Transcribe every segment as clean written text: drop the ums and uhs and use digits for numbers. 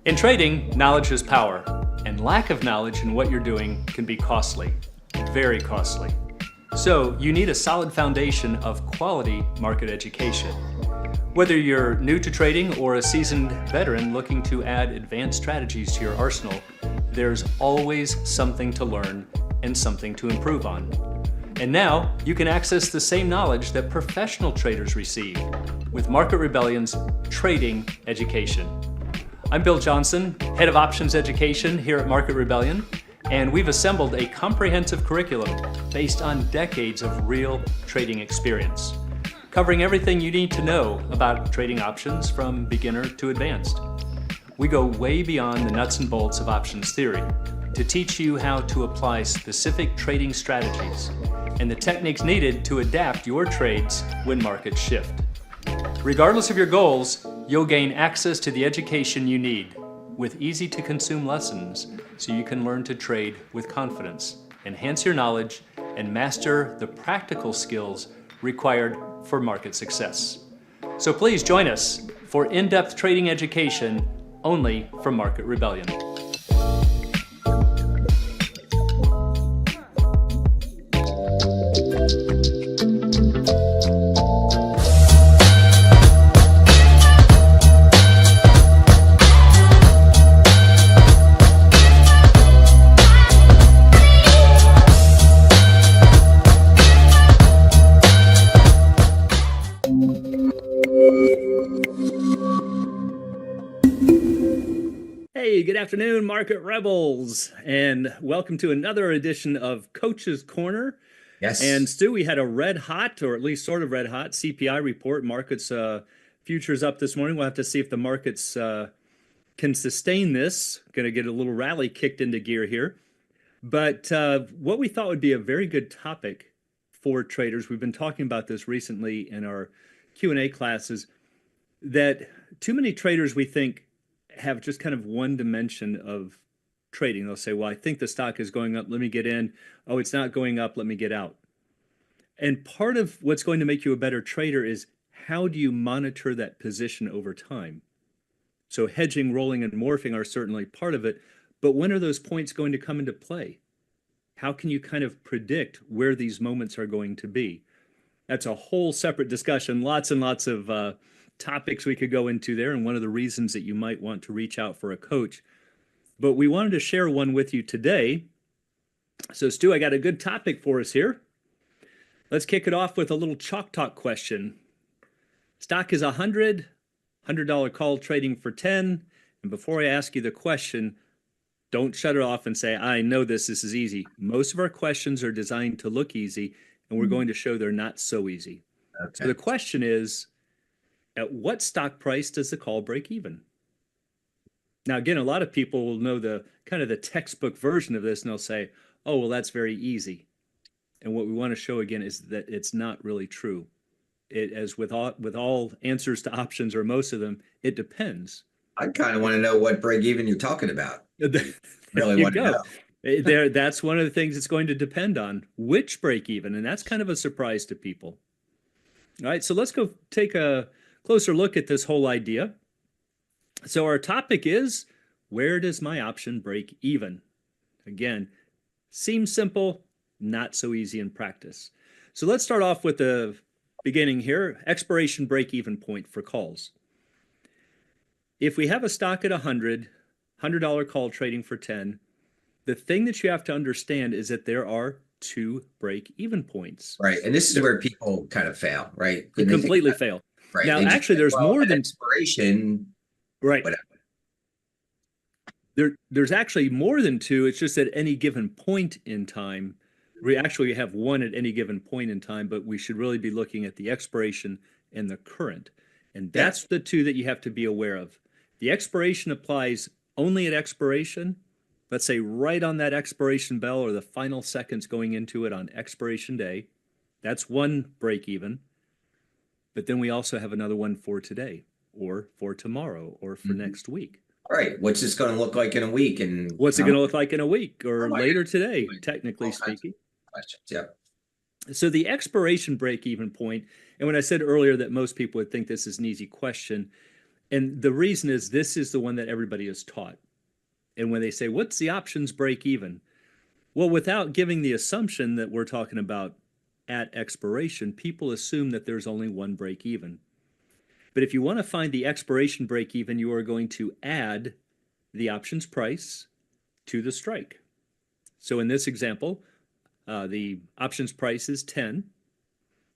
In trading, knowledge is power, and lack of knowledge in what you're doing can be costly, very costly. So you need a solid foundation of quality market education. Whether you're new to trading or a seasoned veteran looking to add advanced strategies to your arsenal, there's always something to learn and something to improve on. And now you can access the same knowledge that professional traders receive with Market Rebellion's Trading Education. I'm Bill Johnson, Head of Options Education here at Market Rebellion, and we've assembled a comprehensive curriculum based on decades of real trading experience, covering everything you need to know about trading options from beginner to advanced. We go way beyond the nuts and bolts of options theory to teach you how to apply specific trading strategies and the techniques needed to adapt your trades when markets shift. Regardless of your goals, you'll gain access to the education you need with easy-to-consume lessons so you can learn to trade with confidence, enhance your knowledge, and master the practical skills required for market success. So please join us for in-depth trading education only from Market Rebellion. Hey, good afternoon, Market Rebels, and welcome to another edition of Coach's Corner. Yes. And Stu, we had a red hot, or at least sort of red hot, CPI report. Markets futures up this morning. We'll have to see if the markets can sustain this. Going to get a little rally kicked into gear here. But what we thought would be a very good topic for traders, we've been talking about this recently in our Q&A classes, that too many traders, we think, have just kind of one dimension of trading. They'll say, well, I think the stock is going up, let me get in. Oh, it's not going up, let me get out. And part of what's going to make you a better trader is how do you monitor that position over time? So hedging, rolling, and morphing are certainly part of it, but when are those points going to come into play? How can you kind of predict where these moments are going to be? That's a whole separate discussion, lots and lots of topics we could go into there, and one of the reasons that you might want to reach out for a coach. But we wanted to share one with you today. So Stu, I got a good topic for us here. Let's kick it off with a little chalk talk question. Stock is $100 call trading for 10. And before I ask you the question, don't shut it off and say, I know this is easy. Most of our questions are designed to look easy, and we're going to show they're not so easy. Okay. So the question is, at what stock price does the call break even? Now, again, a lot of people will know the kind of the textbook version of this, and they'll say, oh, well, that's very easy. And what we want to show again is that it's not really true. As with all answers to options, or most of them, it depends. I kind of want to know what break even you're talking about. Really want to know. That's one of the things it's going to depend on, which break even, and that's kind of a surprise to people. All right, so let's go take a closer look at this whole idea. So our topic is, where does my option break even? Again, seems simple, not so easy in practice. So let's start off with the beginning here, expiration break-even point for calls. If we have a stock at $100 call trading for 10, the thing that you have to understand is that there are two break-even points. Right, and this is where people kind of fail, right? They completely fail. Right. Now, actually, there's more than expiration. Right. There's actually more than two. It's just at any given point in time. We actually have one at any given point in time, but we should really be looking at the expiration and the current. And that's the two that you have to be aware of. The expiration applies only at expiration. Let's say right on that expiration bell or the final seconds going into it on expiration day. That's one break even. But then we also have another one for today, or for tomorrow, or for next week. Right. What's this going to look like in a week? And what's it going to look like in a week, or later today, technically speaking? Questions. Yeah. So the expiration break-even point, and when I said earlier that most people would think this is an easy question, And the reason is this is the one that everybody is taught. And when they say, what's the options break even? Well, without giving the assumption that we're talking about at expiration, people assume that there's only one break even. But if you want to find the expiration break even, you are going to add the options price to the strike. So in this example, the options price is 10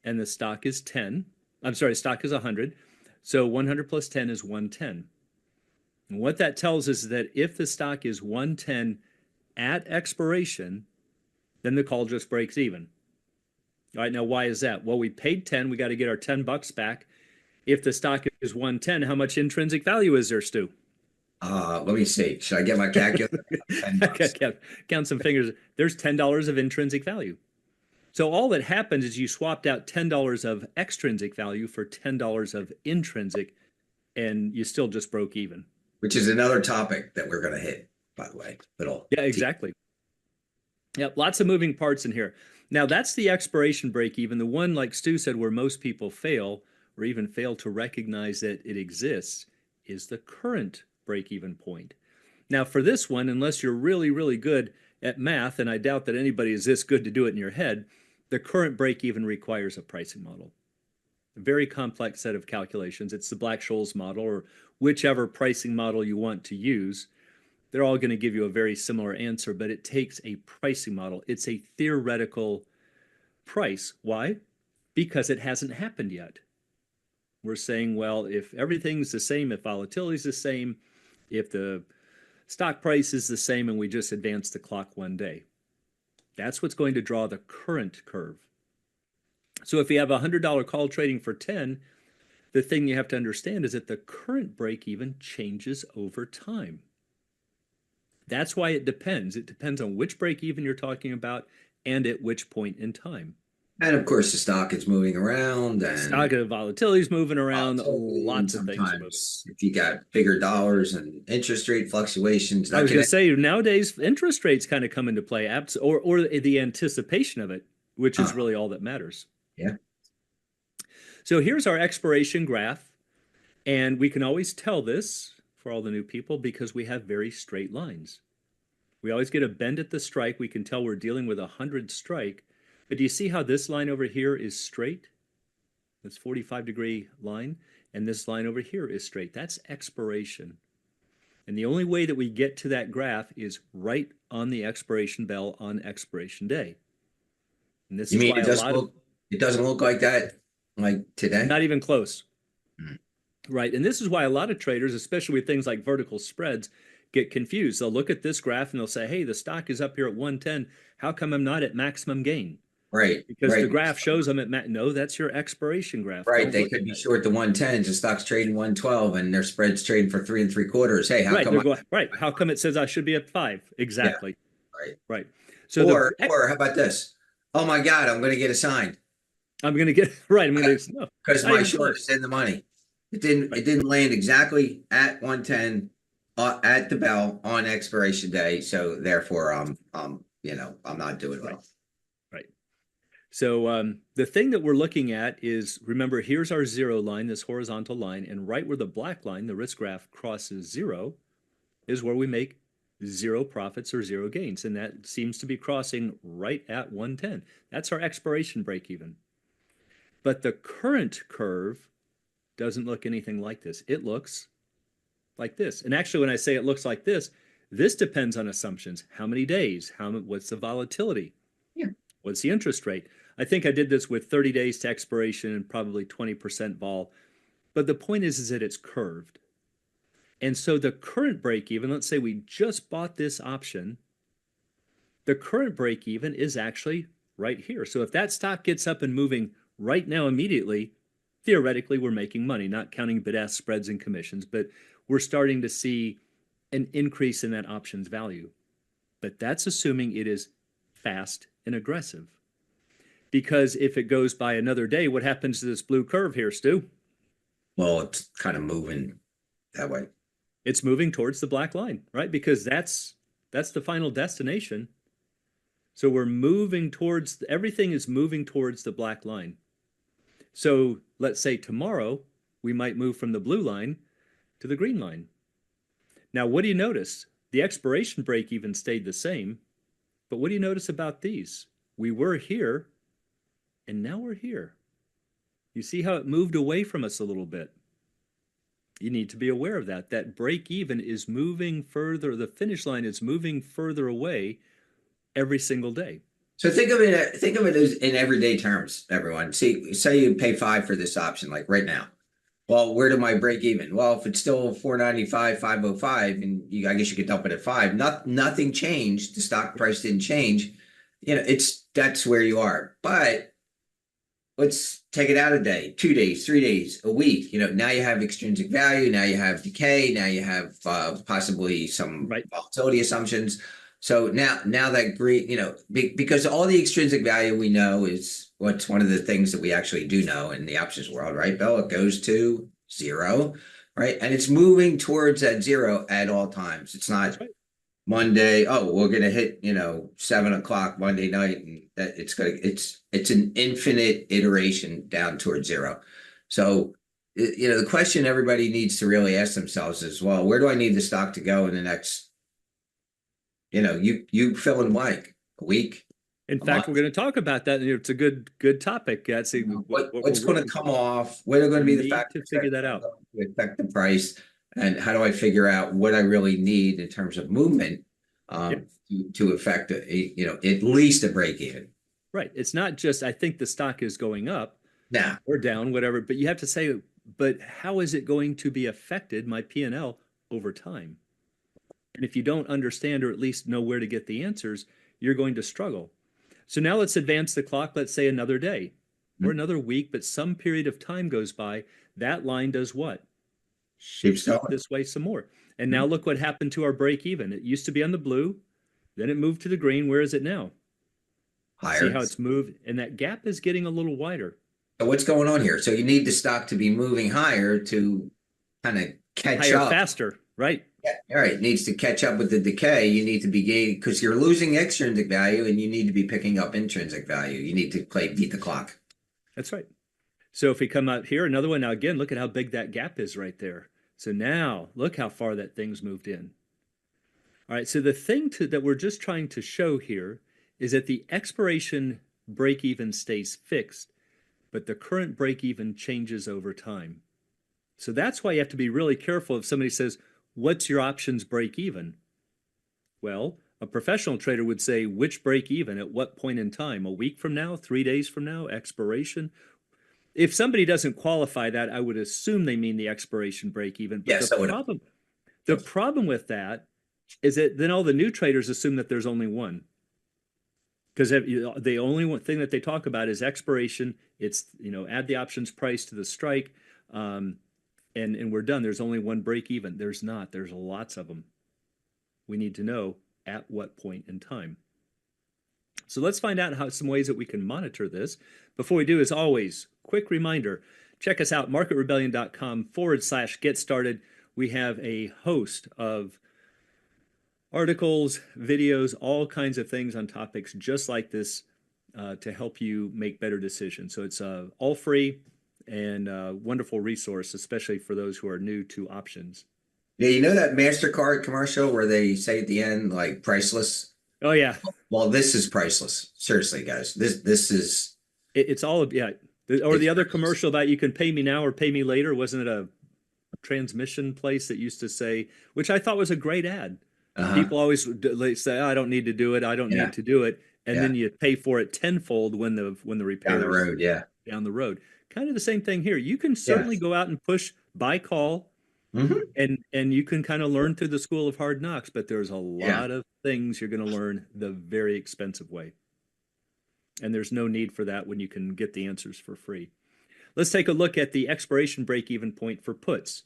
and the stock is 10. I'm sorry, stock is 100. So 100 plus 10 is 110. And what that tells us is that if the stock is 110 at expiration, then the call just breaks even. All right, now why is that? Well, we paid 10, we got to get our 10 bucks back. If the stock is 110, how much intrinsic value is there, Stu? Let me see. Should I get my calculator? 10 bucks. Count some fingers. There's $10 of intrinsic value. So all that happens is you swapped out $10 of extrinsic value for $10 of intrinsic, and you still just broke even. Which is another topic that we're going to hit, by the way. Yeah, exactly. Yep, lots of moving parts in here. Now, that's the expiration break even, the one, like Stu said, where most people fail or even fail to recognize that it exists, is the current break even point. Now, for this one, unless you're really, really good at math, and I doubt that anybody is this good to do it in your head, the current break even requires a pricing model. A very complex set of calculations. It's the Black-Scholes model or whichever pricing model you want to use. They're all going to give you a very similar answer, but it takes a pricing model. It's a theoretical price. Why? Because it hasn't happened yet. We're saying, well, if everything's the same, if volatility is the same, if the stock price is the same, and we just advance the clock one day, that's what's going to draw the current curve. So if you have a $100 call trading for 10, the thing you have to understand is that the current break even changes over time. That's why it depends. It depends on which break even you're talking about and at which point in time. And of course, the stock is moving around, and stock of volatility is moving around. Lots of things are moving. If you got bigger dollars and interest rate fluctuations, I was going to say nowadays interest rates kind of come into play, or the anticipation of it, which is really all that matters. Yeah. So here's our expiration graph, and we can always tell this for all the new people because we have very straight lines. We always get a bend at the strike. We can tell we're dealing with a 100 strike. But do you see how this line over here is straight? This 45-degree line. And this line over here is straight. That's expiration. And the only way that we get to that graph is right on the expiration bell on expiration day. And this is why it doesn't look like that like today? Not even close. Right. And this is why a lot of traders, especially with things like vertical spreads, get confused. They'll look at this graph and they'll say, hey, the stock is up here at 110. How come I'm not at maximum gain? Right. Because the graph shows them at no, that's your expiration graph. Right. They could be short the 110s. The stock's trading 112 and their spread's trading for 3 3/4. Hey, how come? How come it says I should be at 5? Exactly. Yeah. Right. So or how about this? Oh my God, I'm going to get assigned. I'm going to get I'm going to no. Because my short is in the money. It didn't land exactly at 110 at the bell on expiration day. So therefore, I'm not doing well. Right. So the thing that we're looking at is, remember, here's our zero line, this horizontal line, and right where the black line, the risk graph, crosses zero, is where we make zero profits or zero gains. And that seems to be crossing right at 110. That's our expiration break even. But the current curve doesn't look anything like this. It looks like this. And actually, when I say it looks like this depends on assumptions. How many days? What's the volatility? Yeah. What's the interest rate? I think I did this with 30 days to expiration and probably 20% vol. But the point is that it's curved. And so the current break even, let's say we just bought this option, the current break even is actually right here. So if that stock gets up and moving right now immediately, theoretically, we're making money, not counting bid-ask spreads and commissions, but we're starting to see an increase in that options value. But that's assuming it is fast and aggressive. Because if it goes by another day, what happens to this blue curve here, Stu? Well, it's kind of moving that way. It's moving towards the black line, right? Because that's the final destination. So we're moving towards, everything is moving towards the black line. So let's say tomorrow we might move from the blue line to the green line. Now, what do you notice? The expiration break even stayed the same, but what do you notice about these? We were here, and now we're here. You see how it moved away from us a little bit? You need to be aware of that. That break even is moving further, the finish line is moving further away every single day. So think of it as in everyday terms, everyone. See, say you pay 5 for this option, like right now. Well, where do my break even? Well, if it's still 495, 505, and I guess you could dump it at 5. Nothing changed. The stock price didn't change. That's where you are. But let's take it out a day, 2 days, 3 days, a week. Now you have extrinsic value. Now you have decay. Now you have possibly some volatility assumptions. So now that green, because all the extrinsic value we know is what's one of the things that we actually do know in the options world, right, Bill? It goes to 0, right? And it's moving towards that 0 at all times. It's not Monday, oh, we're gonna hit 7 o'clock Monday night, and that it's an infinite iteration down towards 0. So the question everybody needs to really ask themselves is, well, where do I need the stock to go in the next, you fill in blank, a week. In fact, we're going to talk about that. It's a good topic. What's going to come off? What are going to be the factors to figure that out to affect the price? And how do I figure out what I really need in terms of movement to affect at least a break even? Right. It's not just I think the stock is going up or down, whatever. But you have to say, but how is it going to be affected, my P&L, over time? And if you don't understand or at least know where to get the answers, you're going to struggle. So now let's advance the clock, let's say another day or another week, but some period of time goes by. That line does what? Shifts up this way some more. And now look what happened to our break even. It used to be on the blue, then it moved to the green. Where is it now? Higher. See how it's moved? And that gap is getting a little wider. So what's going on here? So you need the stock to be moving higher to kind of catch up. Faster, right? Yeah, all right. It needs to catch up with the decay. You need to be gaining because you're losing extrinsic value and you need to be picking up intrinsic value. You need to beat the clock. That's right. So if we come out here, another one. Now again, look at how big that gap is right there. So now look how far that thing's moved in. All right. So the thing that we're just trying to show here is that the expiration break even stays fixed, but the current break even changes over time. So that's why you have to be really careful if somebody says, what's your options break even? Well, a professional trader would say, which break even at what point in time? A week from now, 3 days from now, expiration? If somebody doesn't qualify that, I would assume they mean the expiration break even. But yes, the problem with that is that then all the new traders assume that there's only one. Because the only one thing that they talk about is expiration. It's, add the options price to the strike. And we're done. There's only one break even. There's not. There's lots of them. We need to know at what point in time. So let's find out some ways that we can monitor this. Before we do, as always, quick reminder, check us out, marketrebellion.com/get started. We have a host of articles, videos, all kinds of things on topics just like this to help you make better decisions. So it's all free and a wonderful resource, especially for those who are new to options. Yeah, that MasterCard commercial where they say at the end, like, priceless? Oh, yeah. Well, this is priceless. Seriously, guys. This is... It's all, yeah. Or the other commercial about you can pay me now or pay me later. Wasn't it a transmission place that used to say, which I thought was a great ad. People always say, oh, I don't need to do it. I don't need to do it. And then you pay for it tenfold when the repair down the road, down the road. Kind of the same thing here. You can certainly go out and push buy call, and you can kind of learn through the school of hard knocks, but there's a lot of things you're going to learn the very expensive way. And there's no need for that when you can get the answers for free. Let's take a look at the expiration break-even point for puts.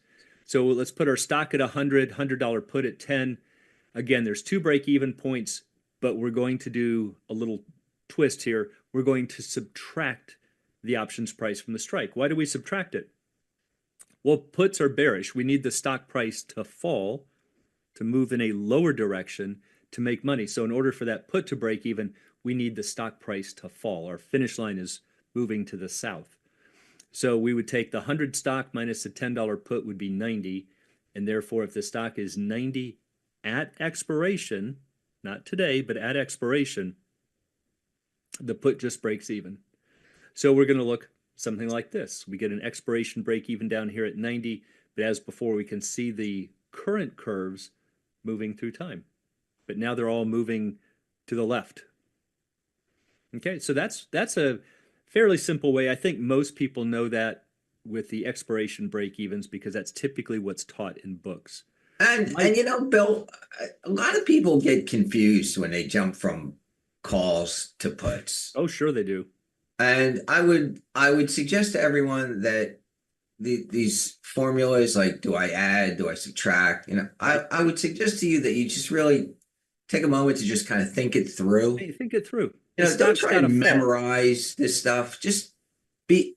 So let's put our stock at $100 put at 10. Again, there's 2 break-even points, but we're going to do a little twist here. We're going to subtract the options price from the strike. Why do we subtract it? Well, puts are bearish. We need the stock price to fall, to move in a lower direction to make money. So in order for that put to break even, we need the stock price to fall. Our finish line is moving to the south. So we would take the 100 stock minus the $10 put would be 90, And therefore, if the stock is 90 at expiration, not today, but at expiration, the put just breaks even. So we're going to look something like this. We get an expiration break even down here at 90, but as before, we can see the current curves moving through time. But now they're all moving to the left. Okay, so that's a fairly simple way. I think most people know that with the expiration break evens because that's typically what's taught in books. And you know, Bill, a lot of people get confused when they jump from calls to puts. Oh, sure they do. And I would suggest to everyone that these formulas, like do I add, do I subtract? You know, I would suggest to you that you just really take a moment to just kind of think it through. Hey, think it through. You know, don't try to memorize this stuff. Just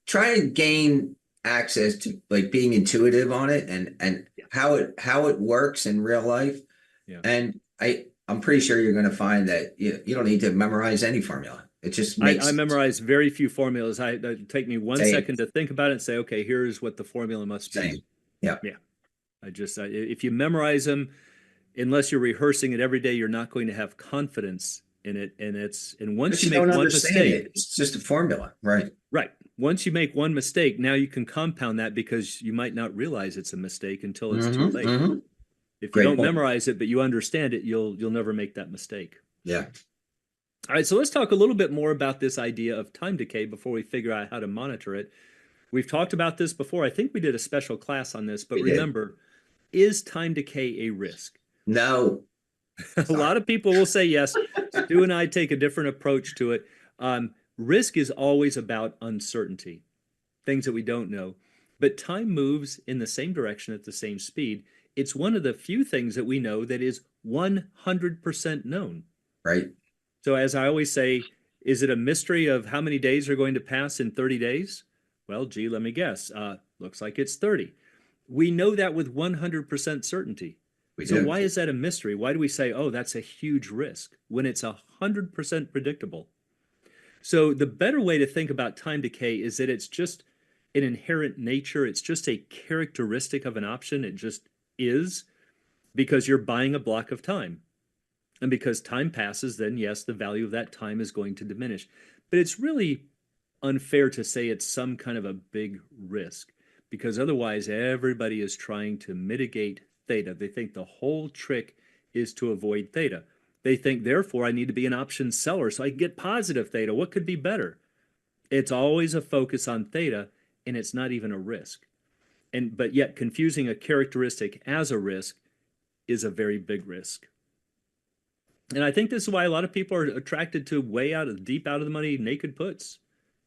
try to gain access to like being intuitive on it and how it works in real life. Yeah. And I'm pretty sure you're going to find that you don't need to memorize any formula. It just makes I memorize very few formulas. It take me 1 second to think about it and say, okay, here's what the formula must be. Yeah. Yeah. If you memorize them, unless you're rehearsing it every day, you're not going to have confidence in it. And once you make one mistake, it's just a formula, right? Right. Once you make one mistake, now you can compound that because you might not realize it's a mistake until it's too late. If you don't memorize it, but you understand it, you'll never make that mistake. Yeah. All right, so let's talk a little bit more about this idea of time decay before we figure out how to monitor it. We've talked about this before. I think we did a special class on this, but remember, is time decay a risk? No. A lot of people will say yes. Stu and I take a different approach to it. Risk is always about uncertainty, things that we don't know. But time moves in the same direction at the same speed. It's one of the few things that we know that is 100% known. Right. So as I always say, is it a mystery of how many days are going to pass in 30 days? Well, gee, let me guess. Looks like it's 30. We know that with 100% certainty. So why is that a mystery? Why do we say, oh, that's a huge risk when it's 100% predictable? So the better way to think about time decay is that it's just an inherent nature. It's just a characteristic of an option. It just is because you're buying a block of time. And because time passes, then yes, the value of that time is going to diminish. But it's really unfair to say it's some kind of a big risk because otherwise everybody is trying to mitigate theta. They think the whole trick is to avoid theta. They think, therefore, I need to be an option seller so I can get positive theta. What could be better? It's always a focus on theta, and it's not even a risk. But yet confusing a characteristic as a risk is a very big risk. And I think this is why a lot of people are attracted to deep out of the money naked puts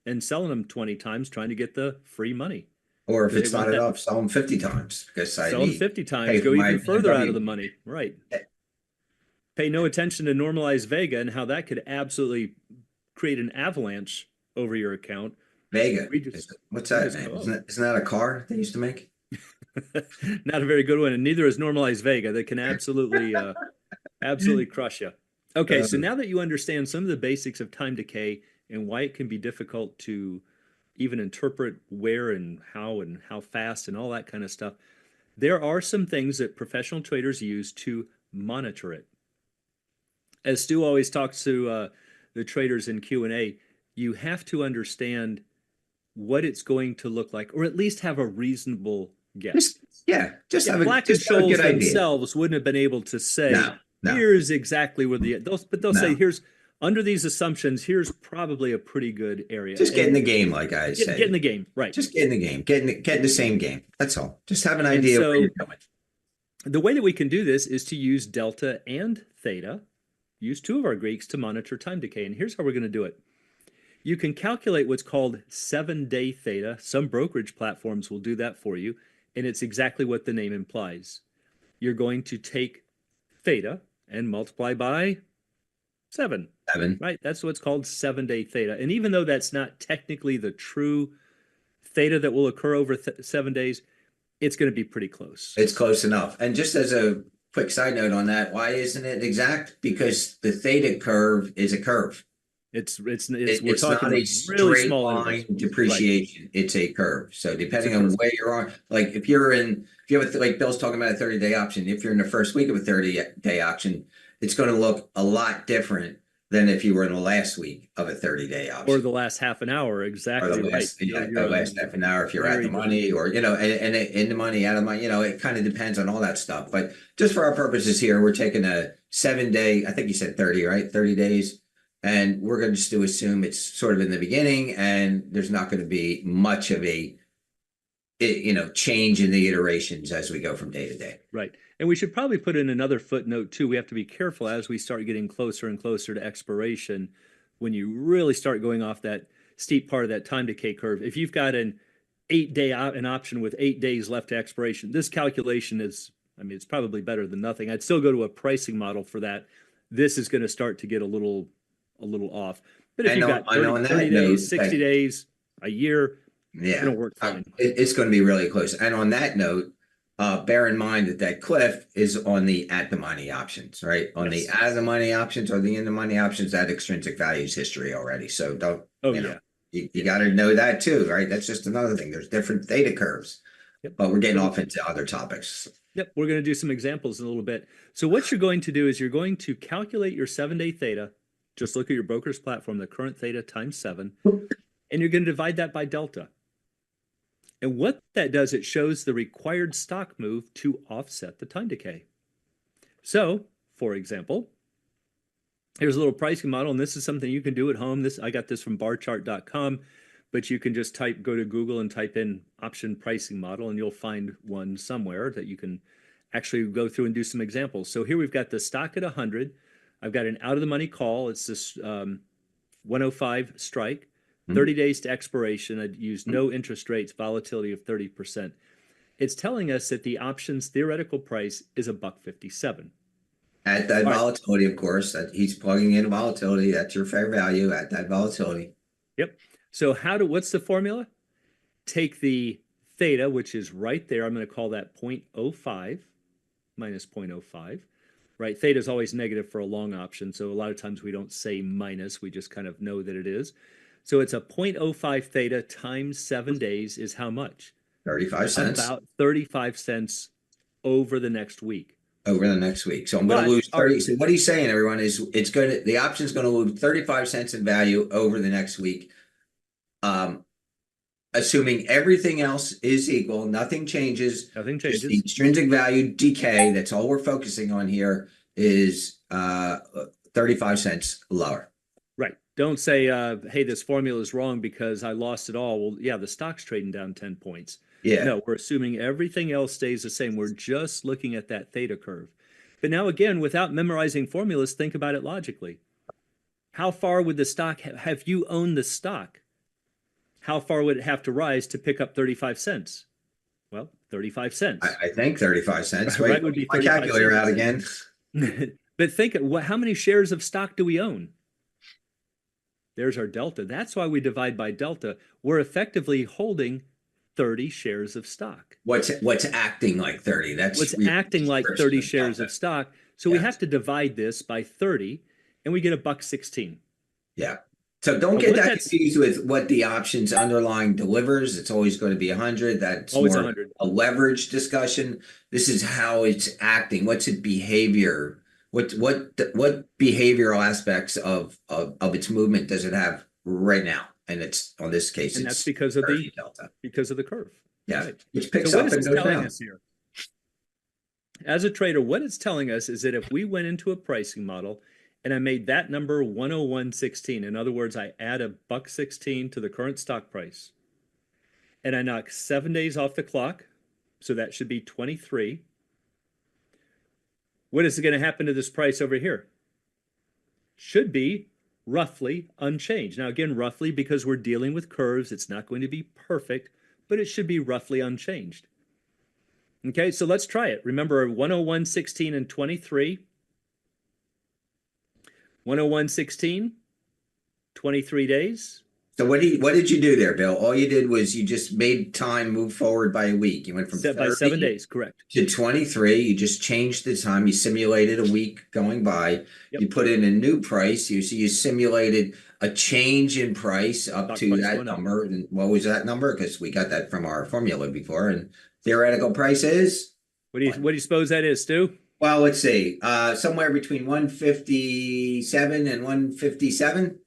and selling them 20 times trying to get the free money. Or if it's not enough, sell them 50 times because sell them 50 times, go even further out of the money. Right. Pay no attention to normalized Vega and how that could absolutely create an avalanche over your account. Vega. What's that name? Isn't that a car they used to make? Not a very good one, and neither is normalized Vega. That can absolutely absolutely crush you. Okay, so now that you understand some of the basics of time decay and why it can be difficult to even interpret where and how fast and all that kind of stuff, there are some things that professional traders use to monitor it. As Stu always talks to the traders in Q&A, you have to understand what it's going to look like, or at least have a reasonable guess. Just have Black and Scholes themselves wouldn't have been able to say, here's exactly where they'll say, here's under these assumptions, here's probably a pretty good area. Just get in the game, like I said. Get in the game, right. Just get in the game. Get in the same game. That's all. Just have an idea of where you're going. The way that we can do this is to use delta and theta, use two of our Greeks to monitor time decay. And here's how we're going to do it. You can calculate what's called 7-day theta. Some brokerage platforms will do that for you. And it's exactly what the name implies. You're going to take theta and multiply by 7. Right? That's what's called 7-day theta. And even though that's not technically the true theta that will occur over 7 days, it's going to be pretty close. It's close enough. And just as a quick side note on that, why isn't it exact? Because the theta curve is a curve. We're It's not talking a really straight small line intervals. Right. depreciation. It's a curve. So depending a on curve. where you're on, like if you have like Bill's talking about a 30-day option, if you're in the first week of a 30-day option, it's going to look a lot different than if you were in the last week of a 30-day Or option. the last half an hour, Or exactly the right. last, the last half an hour if you're at the money, or and in the money, out of money, it kind of depends on all that stuff. But just for our purposes here, we're taking a 7-day, I think you said 30, right? 30 days. And we're going to just assume it's sort of in the beginning, and there's not going to be much of a change in the iterations as we go from day to day. Right. And we should probably put in another footnote too. We have to be careful as we start getting closer and closer to expiration, when you really start going off that steep part of that time decay curve. If you've got an 8-day an option with 8 days left to expiration, this calculation is, I mean, it's probably better than nothing. I'd still go to a pricing model for that. This is going to start to get a little off. But if you've got 30 days, 60 days, a year, it's going to work fine. It's going to be really close. And on that note, bear in mind that cliff is on the at the money options, right? On the out the money options or the in the money options, that extrinsic value is history already. So don't, you got to know that too, right? That's just another thing. There's different theta curves, but we're getting off into other topics. Yep, we're going to do some examples in a little bit. So what you're going to do is you're going to calculate your 7-day theta. Just look at your broker's platform, the current theta times 7, and you're going to divide that by delta. And what that does, it shows the required stock move to offset the time decay. So, for example, here's a little pricing model, and this is something you can do at home. I got this from barchart.com, but you can just go to Google and type in option pricing model, and you'll find one somewhere that you can actually go through and do some examples. So here we've got the stock at 100. I've got an out of the money call. It's this 105 strike, 30 days to expiration. I'd use no interest rates, volatility of 30%. It's telling us that the option's theoretical price is $1.57. At that volatility, of course, that he's plugging in volatility. That's your fair value at that volatility. Yep. So what's the formula? Take the theta, which is right there. I'm going to call that 0.05 minus 0.05. Right, theta is always negative for a long option, so a lot of times we don't say minus, we just kind of know that it is. So it's a 0.05 theta times 7 days is how much? 35 cents. About 35 cents over the next week. Over the next week. So I'm going to lose 30. So what he's saying, everyone, is the option's going to lose 35 cents in value over the next week. Assuming everything else is equal, nothing changes. Nothing changes. Just the extrinsic value decay, that's all we're focusing on here, is 35 cents lower. Right. Don't say, hey, this formula is wrong because I lost it all. Well, yeah, the stock's trading down 10 points. Yeah. No, we're assuming everything else stays the same. We're just looking at that theta curve. But now, again, without memorizing formulas, think about it logically. How far would the stock have you owned the stock? How far would it have to rise to pick up 35 cents? Well, 35 cents. I think 35 cents. Right, Wait, would be my calculator cents. out again. But think, how many shares of stock do we own? There's our delta. That's why we divide by delta. We're effectively holding 30 shares of stock. What's acting like 30? That's what's acting like 30 shares of stock. So we have to divide this by 30, and we get $1.16. Yeah. So don't get that confused with what the options underlying delivers. It's always going to be 100. That's always more 100. A leverage discussion. This is how it's acting. What's its behavior? What behavioral aspects of its movement does it have right now? And it's on this case, and that's because of the delta. Because of the curve. Yeah, right. Which picks up and goes down. Here? As a trader, what it's telling us is that if we went into a pricing model and I made that number 101.16, in other words, I add $1.16 to the current stock price, and I knock 7 days off the clock, so that should be 23. What is going to happen to this price over here? Should be roughly unchanged. Now, again, roughly, because we're dealing with curves, it's not going to be perfect, but it should be roughly unchanged. Okay, so let's try it. Remember 101.16 and 23. 101.16, 23 days. So what did you do there, Bill? All you did was you just made time move forward by a week. You went from Set by 7 30 days, correct. to 23. You just changed the time. You simulated a week going by. Yep. You put in a new price. You simulated a change in price up Stock to price that going up. number. And what was that number? Because we got that from our formula before. And theoretical price is What do you suppose that is, Stu? well, let's see. Somewhere between 157 and 157.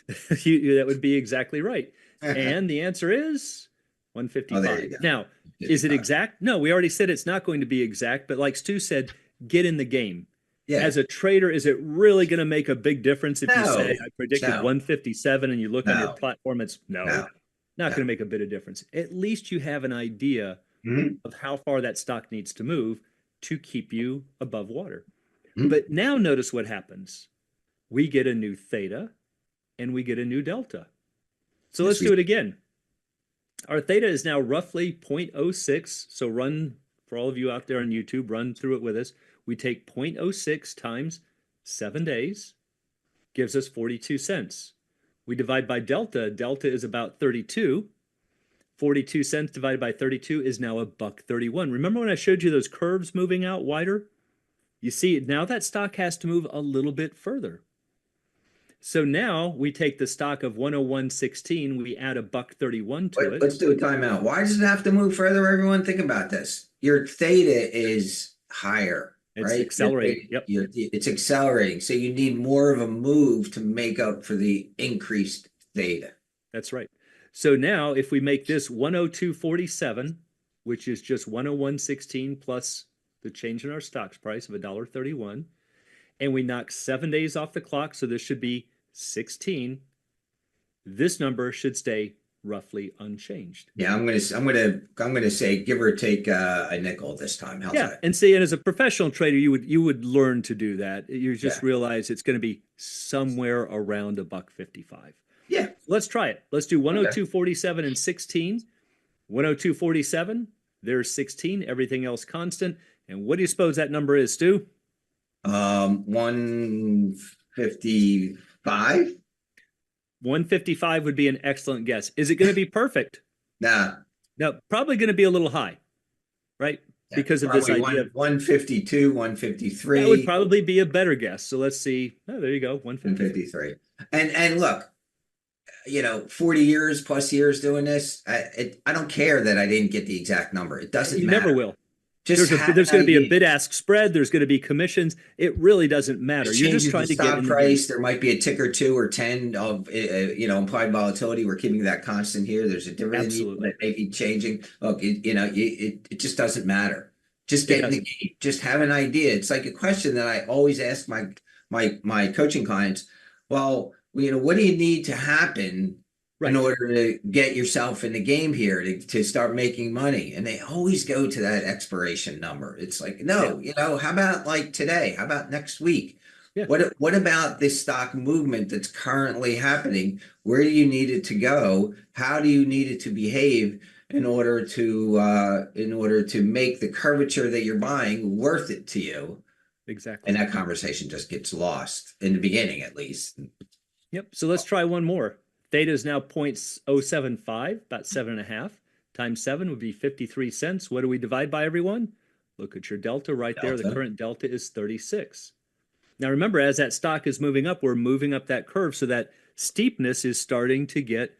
That would be exactly right. Oh, And the answer is there 155. you go. Now, is it 55. exact? No, we already said it's not going to be exact, but like Stu said, get in the game. Yeah. As a trader, is it really going to make a big difference if you No. say I predicted No. 157 and you look on your No. platform, it's No. not No. going to make a bit of difference. At least you have an idea Mhm. of how far that stock needs to move to keep you above water. Mhm. But now notice what happens. We get a new theta and we get a new delta. So let's do it again. Our theta is now roughly 0.06. So run, for all of you out there on YouTube, run through it with us. We take 0.06 times 7 days, gives us 42 cents. We divide by delta. Delta is about 32. 42 cents divided by 32 is now $1.31. Remember when I showed you those curves moving out wider? You see, now that stock has to move a little bit further. So now we take the stock of 101.16, we add $1.31 to it. Let's do a timeout. Why does it have to move further, everyone? Think about this. Your theta is higher, It's right? accelerating. Yep. It's accelerating. So you need more of a move to make up for the increased theta. That's right. So now if we make this 102.47, which is just 101.16 plus the change in our stock's price of $1.31, and we knock 7 days off the clock, so this should be 16, this number should stay roughly unchanged. Yeah, I'm gonna say give or take a nickel this time. How's that? And as a professional trader, you would learn to do that. You just realize it's going to be somewhere around $1.55. Yeah. Let's try it. Let's do 102.47 and 16. 102.47, there's 16, everything else constant. And what do you suppose that number is, Stu? 155. 155 would be an excellent guess. Is it going to be perfect? Nah. No, probably going to be a little high, right? Yeah, because of this idea of 152, 153. That would probably be a better guess. So let's see. Oh, there you go. 153. And look, 40 years plus years doing this. I don't care that I didn't get the exact number. It doesn't You matter. never will. Just there's going to be a bid-ask spread. There's going to be commissions. It really doesn't matter. You're just trying to get in the price. There might be a tick or two or 10 of implied volatility. We're keeping that constant here. There's a dividend that may be changing. Look, it just doesn't matter. Just get in the game. Just have an idea. It's like a question that I always ask my coaching clients. Well, what do you need to happen in order to get yourself in the game here to start making money? And they always go to that expiration number. It's like, no, how about like today? How about next week? Yeah. What about this stock movement that's currently happening? Where do you need it to go? How do you need it to behave in order to make the curvature that you're buying worth it to you? Exactly. And that conversation just gets lost in the beginning, at least. Yep. So let's try one more. Theta is now 0.075, about 7.5. Times 7 would be 53 cents. What do we divide by, everyone? Look at your delta right there. The current delta is 36. Now remember, as that stock is moving up, we're moving up that curve, so that steepness is starting to get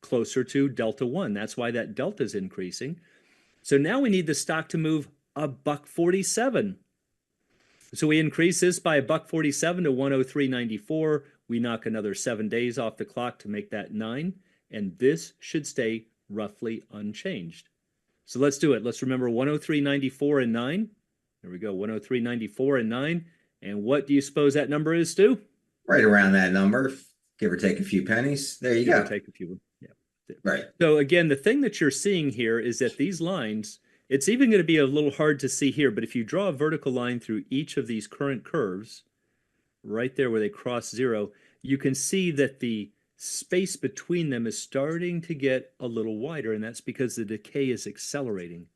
closer to delta 1. That's why that delta is increasing. So now we need the stock to move $1.47. So we increase this by $1.47 to 103.94. We knock another 7 days off the clock to make that 9, and this should stay roughly unchanged. So let's do it. Let's remember 103.94 and 9. There we go, 103.94 and 9. And what do you suppose that number is, Stu? Right around that number, give or take a few pennies. There you go. Give or take a few. Yeah. Right. So again, the thing that you're seeing here is that these lines, it's even going to be a little hard to see here, but if you draw a vertical line through each of these current curves, right there where they cross zero, you can see that the space between them is starting to get a little wider, and that's because the decay is accelerating.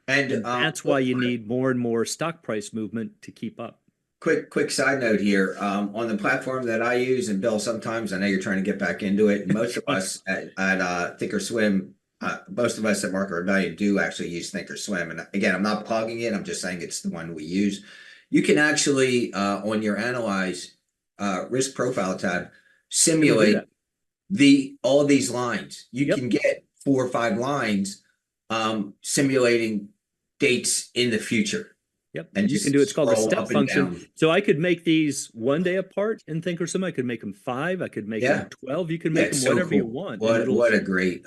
And that's why you need more and more stock price movement to keep up. quick side note here. On the platform that I use, and Bill, sometimes I know you're trying to get back into it. Most of us at Thinkorswim, most of us at Market Rebellion do actually use Thinkorswim. And again, I'm not plugging it. I'm just saying it's the one we use. You can actually on your analyze risk profile tab simulate all these lines. You can get 4 or 5 lines simulating dates in the future. Yep. And you can do it's called a step function. So I could make these 1 day apart in Thinkorswim. I could make them 5. I could make them 12. You can make them whatever you want. What a great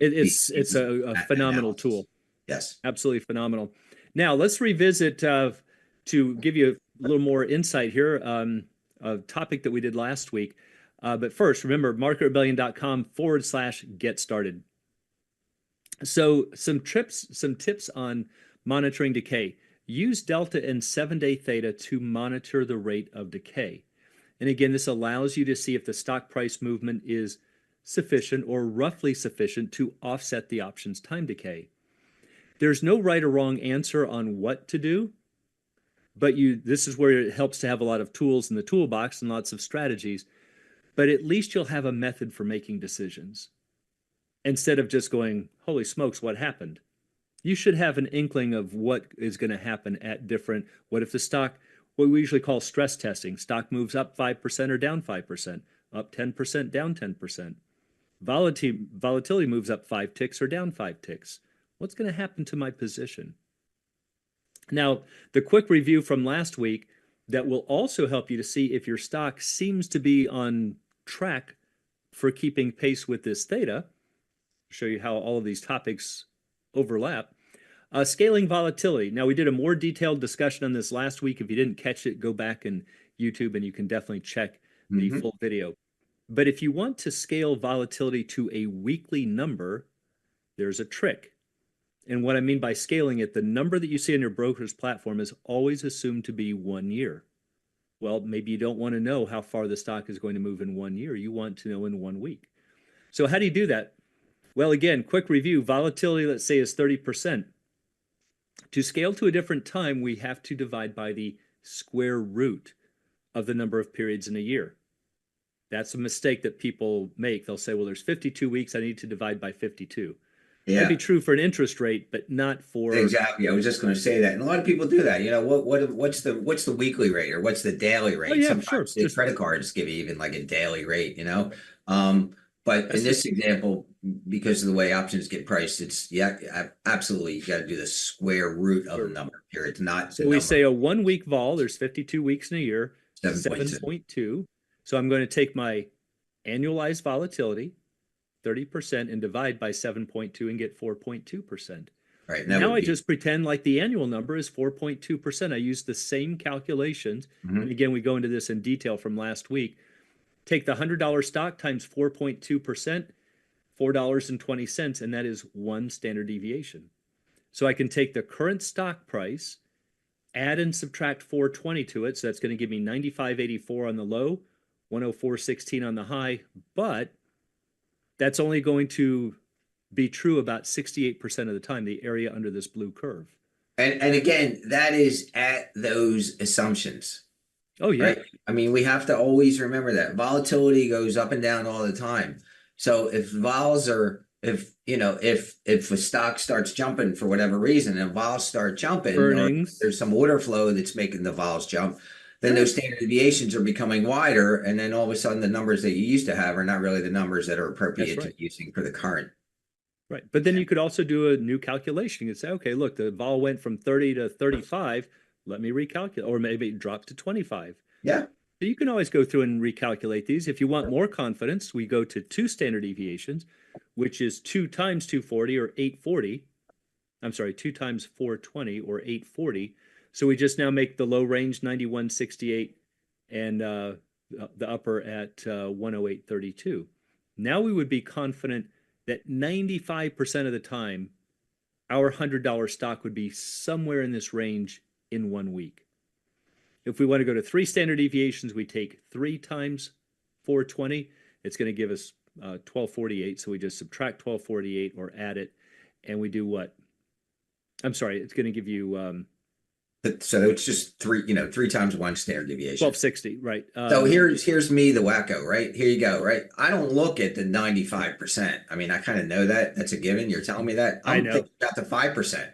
it's a phenomenal tool. Yes. Absolutely phenomenal. Now let's revisit to give you a little more insight here, a topic that we did last week. But first, remember marketrebellion.com/get started. So some tips on monitoring decay. Use delta and 7-day theta to monitor the rate of decay. And again, this allows you to see if the stock price movement is sufficient or roughly sufficient to offset the option's time decay. There's no right or wrong answer on what to do, but this is where it helps to have a lot of tools in the toolbox and lots of strategies, but at least you'll have a method for making decisions. Instead of just going, holy smokes, what happened? You should have an inkling of what is going to happen at different, what if the stock, what we usually call stress testing, stock moves up 5% or down 5%, up 10%, down 10%. Volatility moves up 5 ticks or down 5 ticks. What's going to happen to my position? Now, the quick review from last week that will also help you to see if your stock seems to be on track for keeping pace with this theta. Show you how all of these topics overlap. Scaling volatility. Now, we did a more detailed discussion on this last week. If you didn't catch it, go back in YouTube and you can definitely check the full video. But if you want to scale volatility to a weekly number, there's a trick. And what I mean by scaling it, the number that you see on your broker's platform is always assumed to be 1 year. Well, maybe you don't want to know how far the stock is going to move in 1 year. You want to know in 1 week. So how do you do that? Well, again, quick review. Volatility, let's say, is 30%. To scale to a different time, we have to divide by the square root of the number of periods in a year. That's a mistake that people make. They'll say, well, there's 52 weeks. I need to divide by 52. Yeah. That'd be true for an interest rate, but not for... Exactly. I was just going to say that. And a lot of people do that. You know, what's the weekly rate or what's the daily rate? Oh, yeah, sometimes the credit cards give you even like a daily rate, you know? But in this example, because of the way options get priced, it's absolutely, you got to do the square root of the number here. It's not. So we say a 1 week vol, there's 52 weeks in a year, 7.2. So I'm going to take my annualized volatility, 30%, and divide by 7.2 and get 4.2%. Right. Now I just pretend like the annual number is 4.2%. I use the same calculations. And again, we go into this in detail from last week. Take the $100 stock times 4.2%, $4.20, and that is 1 standard deviation. So I can take the current stock price, add and subtract 420 to it. So that's going to give me 95.84 on the low, 104.16 on the high. But that's only going to be true about 68% of the time, the area under this blue curve. And again, that is at those assumptions. Oh, yeah. Right? I mean, we have to always remember that volatility goes up and down all the time. So if a stock starts jumping for whatever reason and vols start jumping, earnings, there's some order flow that's making the vols jump, then those standard deviations are becoming wider. And then all of a sudden the numbers that you used to have are not really the numbers that are appropriate to using for the current. Right. But then you could also do a new calculation. You could say, okay, look, the vol went from 30 to 35. Let me recalculate, or maybe it dropped to 25. Yeah. So you can always go through and recalculate these. If you want more confidence, we go to 2 standard deviations, which is 2 times 240 or 840. I'm sorry, 2 times 420 or 840. So we just now make the low range 91.68 and the upper at 108.32. Now we would be confident that 95% of the time, our $100 stock would be somewhere in this range in 1 week. If we want to go to 3 standard deviations, we take 3 times 420. It's going to give us 1248. So we just subtract 1248 or add it, and we do what? I'm sorry, it's going to give you So it's just three times one standard deviation. 1260, right? So here's me, the wacko, right? Here you go, right? I don't look at the 95%. I mean, I kind of know that. That's a given. You're telling me that. I I'm know. thinking about the 5%.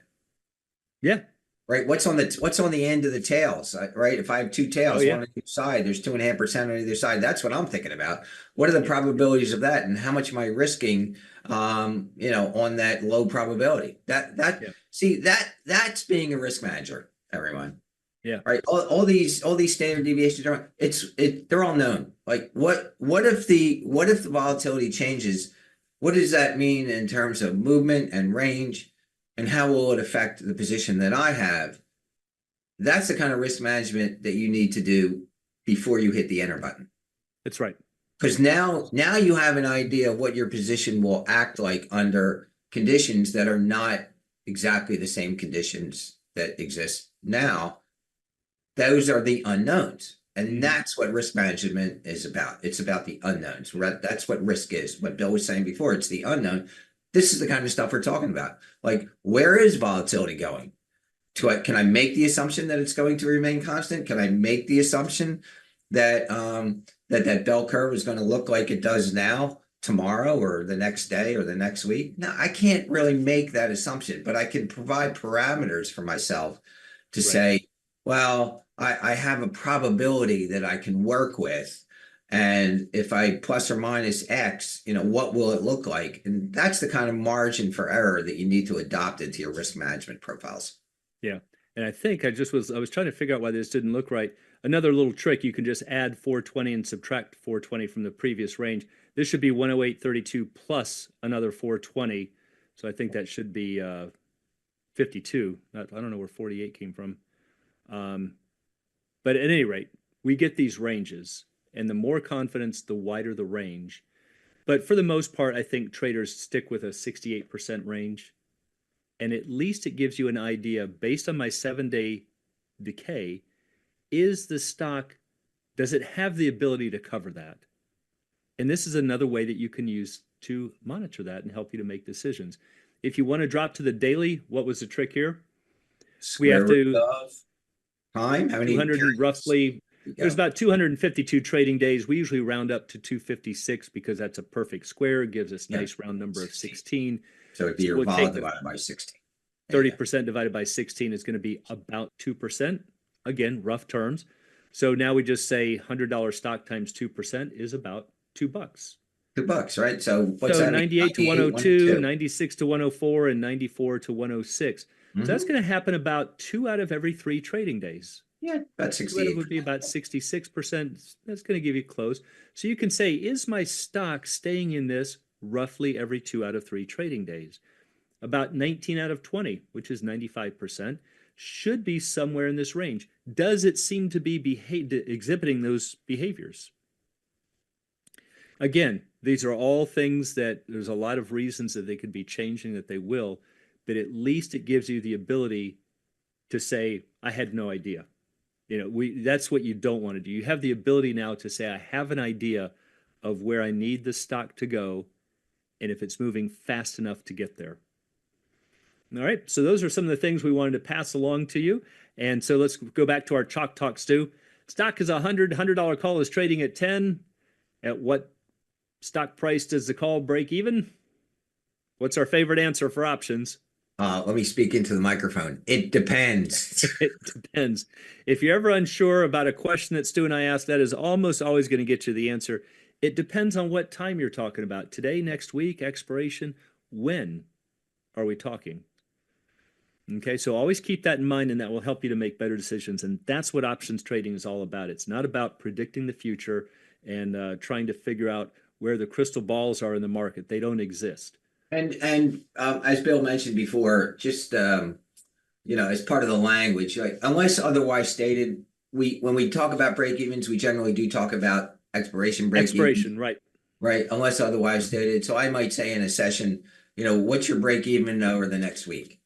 Yeah. Right? What's on the end of the tails? Right? If I have two tails, Yeah. one on each side, there's 2.5% on either side. That's what I'm thinking about. What are the Yeah. probabilities of that, and how much am I risking? On that low probability. Yeah. See that's being a risk manager, everyone. Yeah. Right. All these standard deviations they're all known. Like what if the volatility changes? What does that mean in terms of movement and range? And how will it affect the position that I have? That's the kind of risk management that you need to do before you hit the enter button. That's right. Because now you have an idea of what your position will act like under conditions that are not exactly the same conditions that exist now. Those are the unknowns. And that's what risk management is about. It's about the unknowns. That's what risk is. What Bill was saying before, it's the unknown. This is the kind of stuff we're talking about. Like, where is volatility going? Can I make the assumption that it's going to remain constant? Can I make the assumption that that bell curve is going to look like it does now, tomorrow, or the next day, or the next week? No, I can't really make that assumption, but I can provide parameters for myself to say, well, I have a probability that I can work with. And if I plus or minus X, what will it look like? And that's the kind of margin for error that you need to adopt into your risk management profiles. Yeah. And I think I was trying to figure out why this didn't look right. Another little trick, you can just add 420 and subtract 420 from the previous range. This should be 108.32 plus another 420. So I think that should be 52. I don't know where 48 came from. But at any rate, we get these ranges, and the more confidence, the wider the range. But for the most part, I think traders stick with a 68% range. And at least it gives you an idea based on my 7-day decay. Is the stock, does it have the ability to cover that? And this is another way that you can use to monitor that and help you to make decisions. If you want to drop to the daily, what was the trick here? We have to time. How many 200 periods? roughly. There's about 252 trading days. We usually round up to 256 because that's a perfect square. It gives us a nice round number of 16. So it'd be your vol divided by 16. 30% divided by 16 is going to be about 2%. Again, rough terms. So now we just say $100 stock times 2% is about $2. $2, right? So what's that? 98 to 102, 96 to 104, and 94 to 106. So that's going to happen about 2 out of every 3 trading days. Yeah, about 68. It would be about 66%. That's going to give you close. So you can say, is my stock staying in this roughly every 2 out of 3 trading days? About 19 out of 20, which is 95%, should be somewhere in this range. Does it seem to be exhibiting those behaviors? Again, these are all things that there's a lot of reasons that they could be changing, that they will, but at least it gives you the ability to say, I had no idea. That's what you don't want to do. You have the ability now to say, I have an idea of where I need the stock to go, and if it's moving fast enough to get there. All right, so those are some of the things we wanted to pass along to you. And so let's go back to our chalk talk, Stu. Stock is $100 call is trading at 10. At what stock price does the call break even? What's our favorite answer for options? Let me speak into the microphone. It depends. It depends. If you're ever unsure about a question that Stu and I asked, that is almost always going to get you the answer. It depends on what time you're talking about. Today, next week, expiration. When are we talking? Okay, so always keep that in mind, and that will help you to make better decisions. And that's what options trading is all about. It's not about predicting the future and trying to figure out where the crystal balls are in the market. They don't exist. And as Bill mentioned before, just as part of the language, like unless otherwise stated, when we talk about break evens, we generally do talk about expiration break. Expiration, right? Right, unless otherwise stated. So I might say in a session, what's your break even over the next week?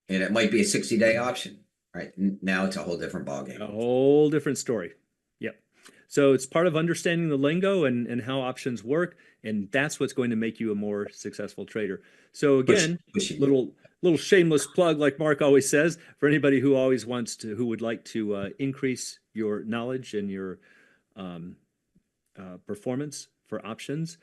And it might be a 60-day option, right? Now it's a whole different ballgame. A whole different story. Yep. So it's part of understanding the lingo and how options work, and that's what's going to make you a more successful trader. So again, little shameless plug, like Mark always says, for anybody who who would like to increase your knowledge and your um, performance for options,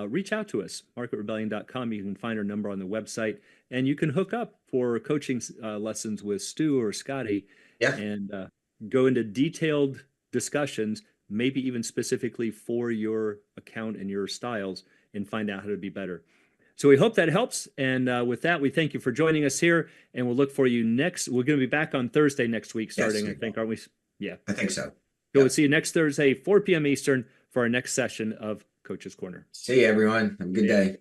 reach out to us, marketrebellion.com. You can find our number on the website, and you can hook up for coaching lessons with Stu or Scotty, Yeah. and go into detailed discussions, maybe even specifically for your account and your styles, and find out how to be better. So we hope that helps. And with that, we thank you for joining us here, and we'll look for you next. We're going to be back on Thursday next week, starting, Yes, I think, aren't we? Yeah. I think so. So we'll Yep. see you next Thursday, 4 p.m. Eastern, for our next session of Coach's Corner. See you, everyone. Have a good Yeah. day.